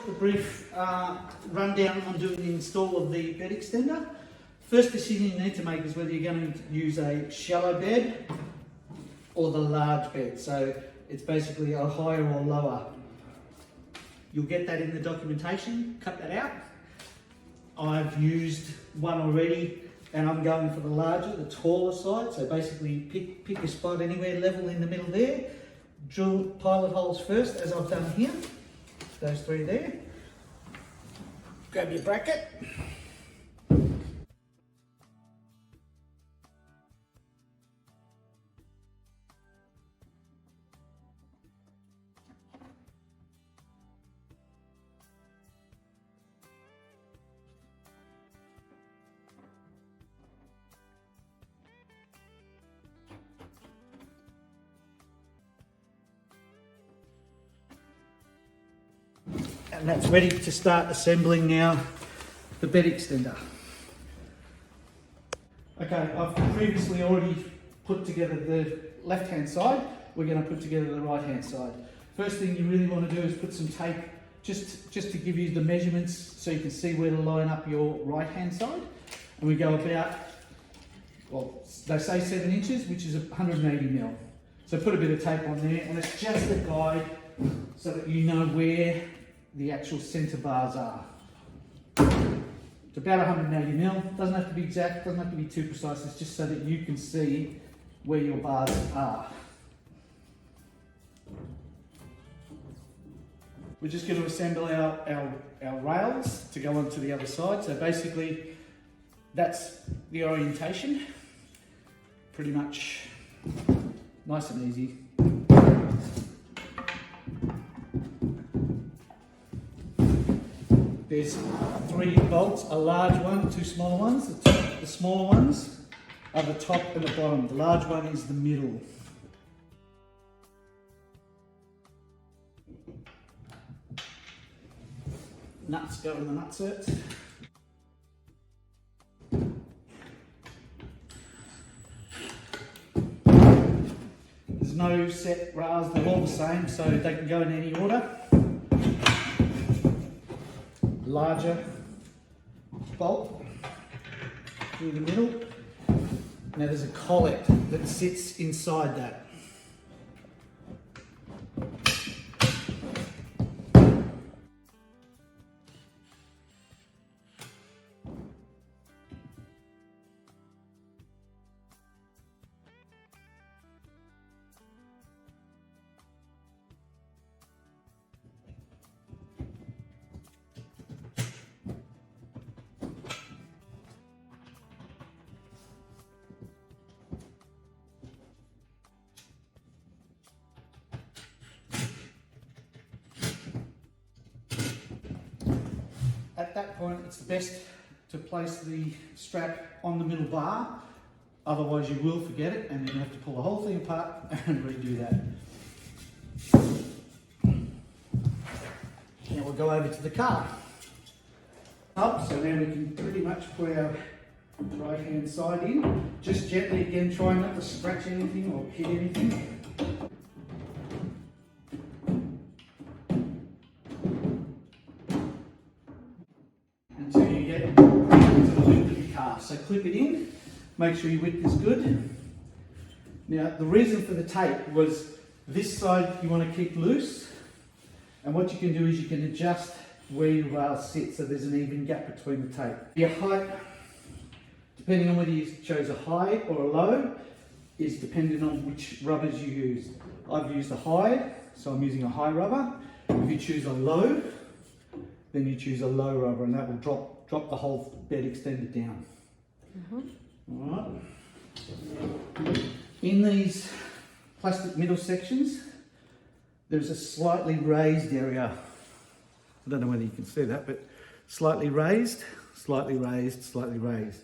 A brief rundown on doing the install of the bed extender. First decision you need to make is whether you're going to use a shallow bed or the large bed. So it's basically a higher or lower. You'll get that in the documentation, cut that out. I've used one already and I'm going for the larger, the taller side. So basically pick a spot anywhere level in the middle there. Drill pilot holes first, as I've done here. Those three there. Grab your bracket. And that's ready to start assembling now the bed extender. Okay, I've previously already put together the left hand side. We're going to put together the right hand side. First thing you really want to do is put some tape just to give you the measurements so you can see where to line up your right hand side. And we go about, well, they say 7 inches, which is 180 mil. So put a bit of tape on there, and it's just a guide so that you know where the actual centre bars are. It's about 180 mil, doesn't have to be exact, doesn't have to be too precise, it's just so that you can see where your bars are. We're just going to assemble our rails to go onto the other side. So basically that's the orientation, pretty much nice and easy. There's 3 bolts, a large one, 2 smaller ones. The smaller ones are the top and the bottom. The large one is the middle. Nuts go in the nutserts. There's no set rails, they're all the same, so they can go in any order. Larger bolt through the middle. Now there's a collet that sits inside that. At that point, it's best to place the strap on the middle bar, otherwise you will forget it and then you have to pull the whole thing apart and redo that. Now we'll go over to the car. Up, so now we can pretty much put our right hand side in. Just gently again, try not to scratch anything or hit anything. Until you get to the width of your car. So clip it in, make sure your width is good. Now the reason for the tape was this side you want to keep loose, and what you can do is you can adjust where your rails sit so there's an even gap between the tape. Your height, depending on whether you chose a high or a low, is dependent on which rubbers you use. I've used a high, so I'm using a high rubber. If you choose a low, then you choose a low rubber, and that will drop the whole bed extender down. All right. In these plastic middle sections, there's a slightly raised area. I don't know whether you can see that, but slightly raised, slightly raised, slightly raised.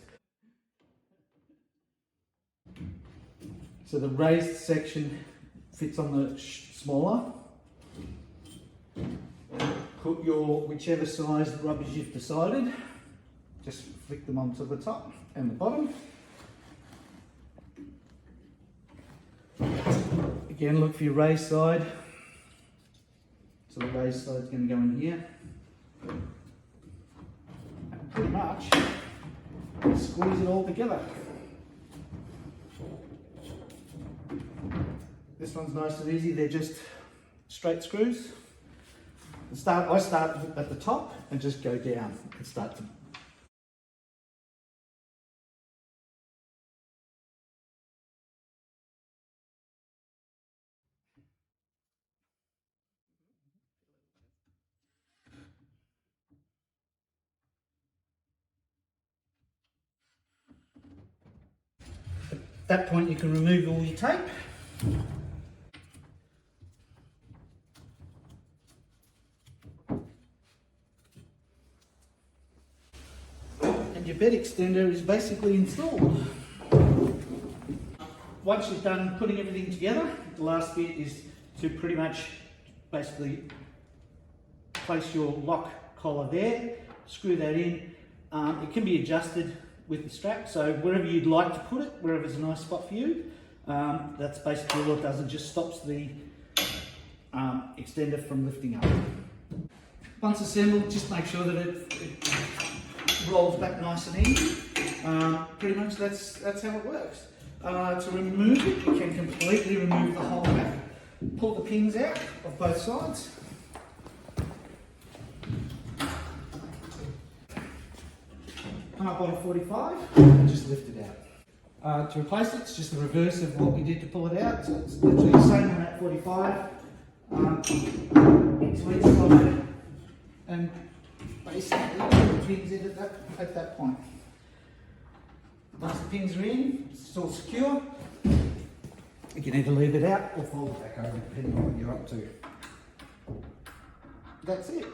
So the raised section fits on the smaller. Put your whichever size rubbers you've decided, just flick them onto the top and the bottom. Again, look for your raised side. So the raised side is going to go in here. And pretty much squeeze it all together. This one's nice and easy, they're just straight screws. I start at the top and just go down and start to. At that point you can remove all your tape. And your bed extender is basically installed. Once you've done putting everything together, the last bit is to pretty much basically place your lock collar there, screw that in. It can be adjusted with the strap, so wherever you'd like to put it, wherever's a nice spot for you, that's basically all it does. It just stops the extender from lifting up. Once assembled, just make sure that it rolls back nice and easy. Pretty much that's how it works. To remove it, you can completely remove the whole back. Pull the pins out of both sides. Come up on a 45 and just lift it out. To replace it, it's just the reverse of what we did to pull it out. So it's literally the same on that 45. Into each side and basically put the pins in at that point. Once the pins are in, it's all secure. You can either leave it out or fold it back over depending on what you're up to. That's it.